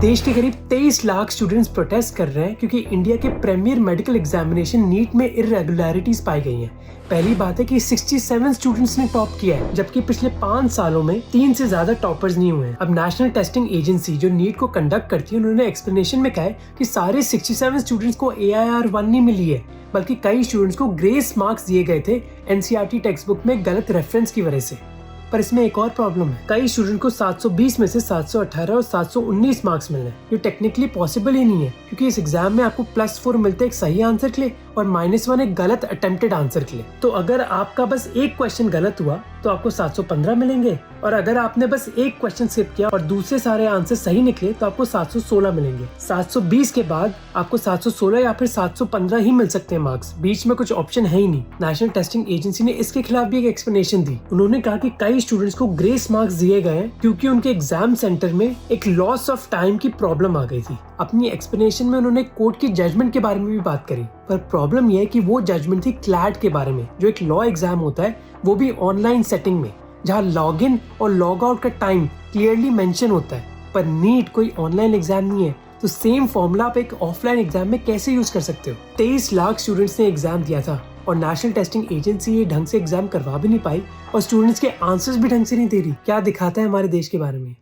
देश के करीब 23 लाख स्टूडेंट्स प्रोटेस्ट कर रहे हैं क्योंकि इंडिया के प्रीमियर मेडिकल एग्जामिनेशन नीट में इरेगुलरिटीज पाई गई हैं। पहली बात है कि 67 स्टूडेंट्स ने टॉप किया है, जबकि पिछले 5 सालों में 3 से ज्यादा टॉपर्स नहीं हुए हैं। अब नेशनल टेस्टिंग एजेंसी जो नीट को कंडक्ट करती है, उन्होंने एक्सप्लेनेशन में कहा है कि सारे 67 स्टूडेंट्स को AIR-1 नहीं मिली है, बल्कि कई स्टूडेंट्स को ग्रेस मार्क्स दिए गए थे NCERT टेक्स्ट बुक में गलत रेफरेंस की वजह से। पर इसमें एक और प्रॉब्लम है, कई स्टूडेंट को 720 में से 718 और 719 मार्क्स मिल रहे हैं। ये टेक्निकली पॉसिबल ही नहीं है, क्योंकि इस एग्जाम में आपको +4 मिलते हैं एक सही आंसर के लिए और -1 एक गलत अटेम्प्टेड आंसर के लिए। तो अगर आपका बस एक क्वेश्चन गलत हुआ तो आपको 715 मिलेंगे, और अगर आपने बस एक क्वेश्चन स्किप किया और दूसरे सारे आंसर सही निकले तो आपको 716 मिलेंगे। 720 के बाद आपको 716 या फिर 715 ही मिल सकते हैं मार्क्स, बीच में कुछ ऑप्शन है ही नहीं। नेशनल टेस्टिंग एजेंसी ने इसके खिलाफ भी एक एक्सप्लेनेशन दी। उन्होंने कहा कि कई स्टूडेंट्स को ग्रेस मार्क्स दिए गए हैं क्योंकि उनके एग्जाम सेंटर में एक लॉस ऑफ टाइम की प्रॉब्लम आ गई थी। अपनी एक्सप्लेनेशन में उन्होंने कोर्ट की जजमेंट के बारे में भी बात करी, पर प्रॉब्लम यह है कि वो जजमेंट थी क्लैट के बारे में, जो एक लॉ एग्जाम होता है, वो भी ऑनलाइन सेटिंग में, जहाँ लॉग इन और लॉग आउट का टाइम क्लियरली मेंशन होता है। पर नीट कोई ऑनलाइन एग्जाम नहीं है, तो सेम फॉर्मूला आप एक ऑफलाइन एग्जाम में कैसे यूज कर सकते हो। 23 लाख स्टूडेंट्स ने एग्जाम दिया था और नेशनल टेस्टिंग एजेंसी ये ढंग से एग्जाम करवा भी नहीं पाई और स्टूडेंट्स के आंसर्स भी ढंग से नहीं दे रही। क्या दिखाता है हमारे देश के बारे में।